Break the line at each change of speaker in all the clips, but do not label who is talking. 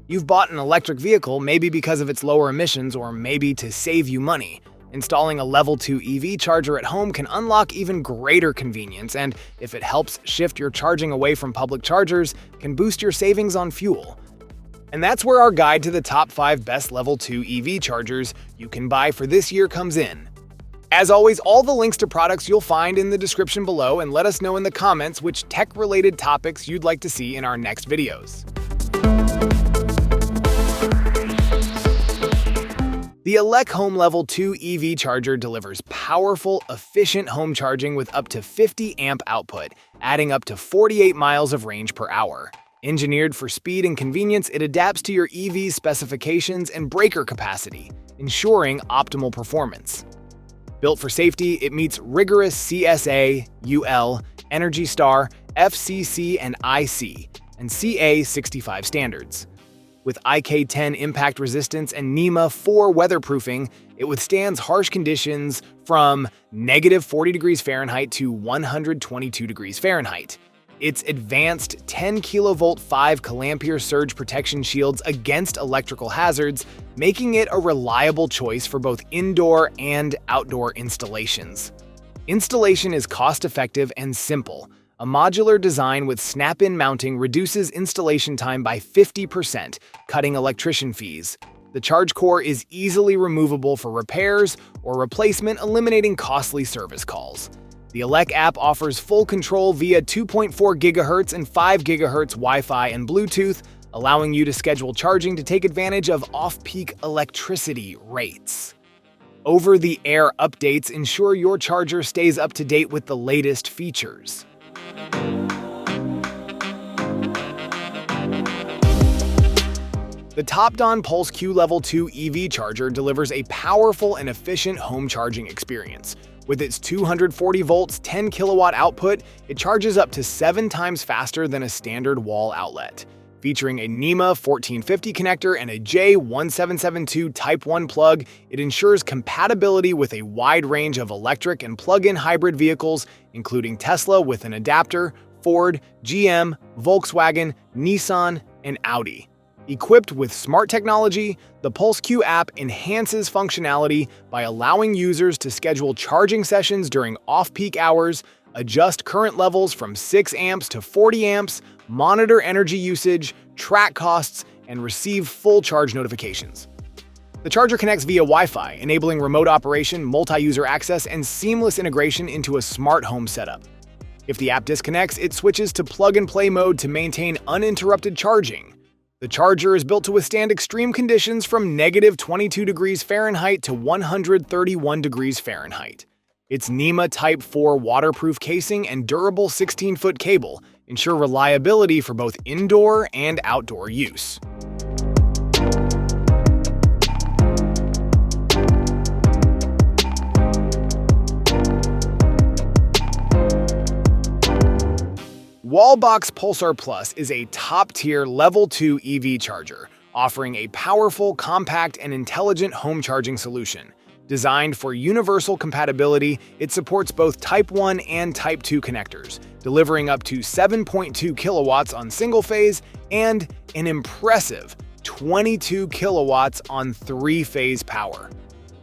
You've bought an electric vehicle maybe because of its lower emissions or maybe to save you money. Installing a Level 2 EV charger at home can unlock even greater convenience, and if it helps shift your charging away from public chargers, can boost your savings on fuel. And that's where our guide to the top 5 best Level 2 EV chargers you can buy for this year comes in. As always, all the links to products you'll find in the description below, and let us know in the comments which tech-related topics you'd like to see in our next videos. The Elecq Home Level 2 EV charger delivers powerful, efficient home charging with up to 50 amp output, adding up to 48 miles of range per hour. Engineered for speed and convenience, it adapts to your EV's specifications and breaker capacity, ensuring optimal performance. Built for safety, it meets rigorous CSA, UL, Energy Star, FCC and IC, and CA65 standards. With IK10 impact resistance and NEMA 4 weatherproofing, it withstands harsh conditions from -40 degrees Fahrenheit to 122 degrees Fahrenheit. Its advanced 10 kV 5 kA surge protection shields against electrical hazards, making it a reliable choice for both indoor and outdoor installations. Installation is cost-effective and simple. A modular design with snap-in mounting reduces installation time by 50%, cutting electrician fees. The charge core is easily removable for repairs or replacement, eliminating costly service calls. The Elec app offers full control via 2.4 GHz and 5 GHz Wi-Fi and Bluetooth, allowing you to schedule charging to take advantage of off-peak electricity rates. Over-the-air updates ensure your charger stays up to date with the latest features. The Topdon Pulse Q Level 2 EV charger delivers a powerful and efficient home charging experience. With its 240 volts, 10 kilowatt output, it charges up to 7 times faster than a standard wall outlet. Featuring a NEMA 1450 connector and a J1772 Type 1 plug, it ensures compatibility with a wide range of electric and plug-in hybrid vehicles, including Tesla with an adapter, Ford, GM, Volkswagen, Nissan, and Audi. Equipped with smart technology, the PulseQ app enhances functionality by allowing users to schedule charging sessions during off-peak hours, adjust current levels from 6 amps to 40 amps, monitor energy usage, track costs, and receive full charge notifications. The charger connects via Wi-Fi, enabling remote operation, multi-user access, and seamless integration into a smart home setup. If the app disconnects, it switches to plug-and-play mode to maintain uninterrupted charging. The charger is built to withstand extreme conditions from -22 degrees Fahrenheit to 131 degrees Fahrenheit. Its NEMA Type 4 waterproof casing and durable 16-foot cable ensure reliability for both indoor and outdoor use. Wallbox Pulsar Plus is a top-tier Level 2 EV charger, offering a powerful, compact, and intelligent home charging solution. Designed for universal compatibility, it supports both Type 1 and Type 2 connectors, delivering up to 7.2 kilowatts on single-phase and an impressive 22 kilowatts on 3-phase power.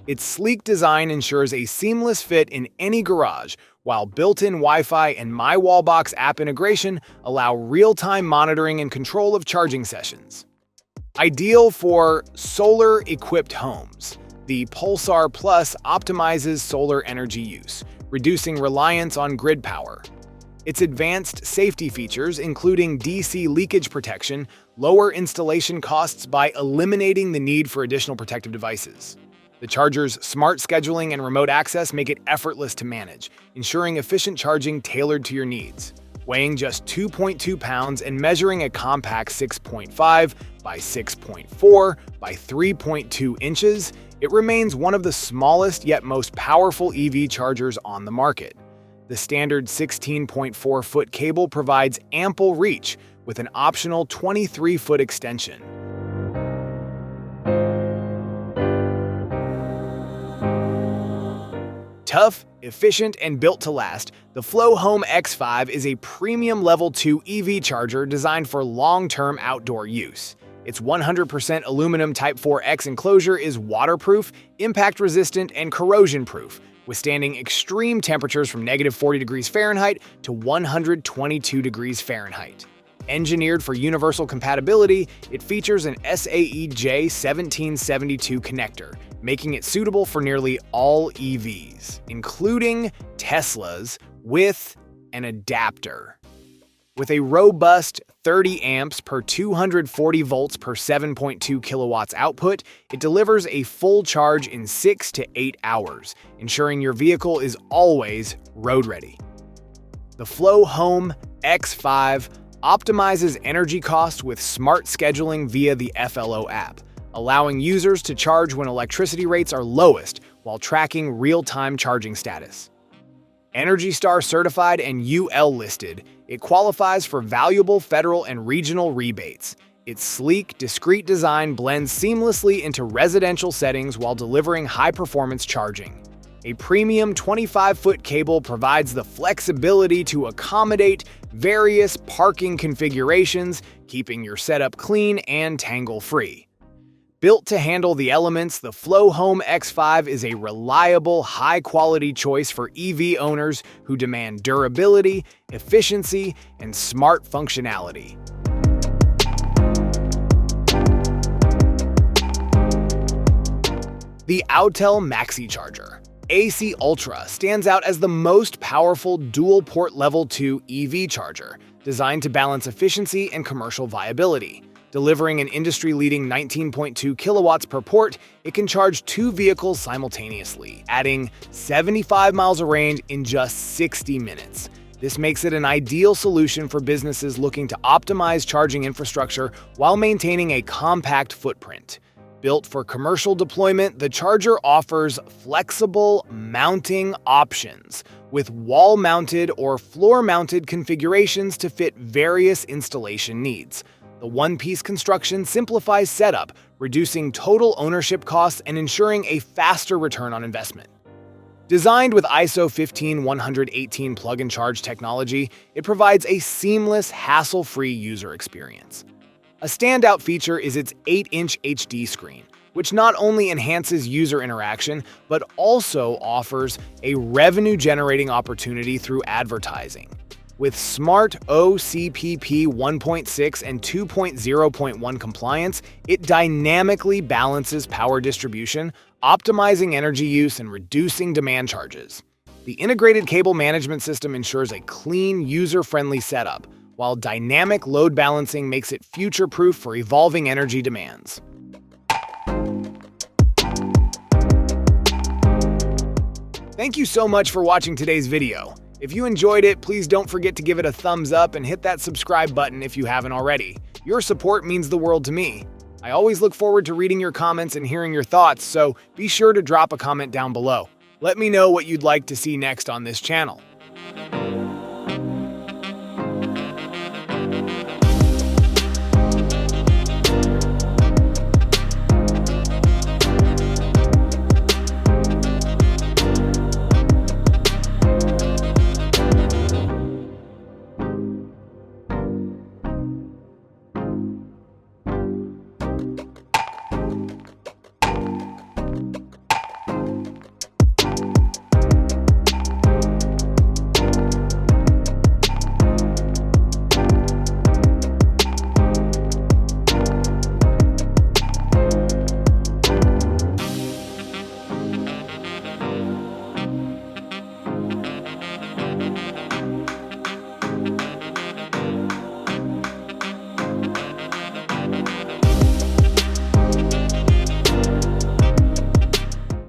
Its sleek design ensures a seamless fit in any garage, while built-in Wi-Fi and My Wallbox app integration allow real-time monitoring and control of charging sessions. Ideal for solar-equipped homes, the Pulsar Plus optimizes solar energy use, reducing reliance on grid power. Its advanced safety features, including DC leakage protection, lower installation costs by eliminating the need for additional protective devices. The charger's smart scheduling and remote access make it effortless to manage, ensuring efficient charging tailored to your needs. Weighing just 2.2 pounds and measuring a compact 6.5 by 6.4 by 3.2 inches, it remains one of the smallest yet most powerful EV chargers on the market. The standard 16.4-foot cable provides ample reach with an optional 23-foot extension. Tough, efficient, and built to last, the FLO Home X5 is a premium Level 2 EV charger designed for long-term outdoor use. Its 100% aluminum Type 4X enclosure is waterproof, impact-resistant, and corrosion-proof, withstanding extreme temperatures from -40 degrees Fahrenheit to 122 degrees Fahrenheit. Engineered for universal compatibility, it features an SAE J1772 connector, making it suitable for nearly all EVs, including Teslas, with an adapter. With a robust 30 amps per 240 volts per 7.2 kilowatts output, it delivers a full charge in 6 to 8 hours, ensuring your vehicle is always road ready. The FLO Home X5 optimizes energy costs with smart scheduling via the FLO app, allowing users to charge when electricity rates are lowest while tracking real-time charging status. Energy Star certified and UL listed, it qualifies for valuable federal and regional rebates. Its sleek, discreet design blends seamlessly into residential settings while delivering high-performance charging. A premium 25-foot cable provides the flexibility to accommodate various parking configurations, keeping your setup clean and tangle-free. Built to handle the elements, the FLO Home X5 is a reliable, high-quality choice for EV owners who demand durability, efficiency, and smart functionality. The Autel MaxiCharger AC Ultra stands out as the most powerful dual-port Level 2 EV charger, designed to balance efficiency and commercial viability. Delivering an industry-leading 19.2 kilowatts per port, it can charge 2 vehicles simultaneously, adding 75 miles of range in just 60 minutes. This makes it an ideal solution for businesses looking to optimize charging infrastructure while maintaining a compact footprint. Built for commercial deployment, the charger offers flexible mounting options with wall-mounted or floor-mounted configurations to fit various installation needs. The one-piece construction simplifies setup, reducing total ownership costs and ensuring a faster return on investment. Designed with ISO 15118 plug-and-charge technology, it provides a seamless, hassle-free user experience. A standout feature is its 8-inch HD screen, which not only enhances user interaction, but also offers a revenue-generating opportunity through advertising. With smart OCPP 1.6 and 2.0.1 compliance, it dynamically balances power distribution, optimizing energy use and reducing demand charges. The integrated cable management system ensures a clean, user-friendly setup, while dynamic load balancing makes it future-proof for evolving energy demands. Thank you so much for watching today's video. If you enjoyed it, please don't forget to give it a thumbs up and hit that subscribe button if you haven't already. Your support means the world to me. I always look forward to reading your comments and hearing your thoughts, so be sure to drop a comment down below. Let me know what you'd like to see next on this channel.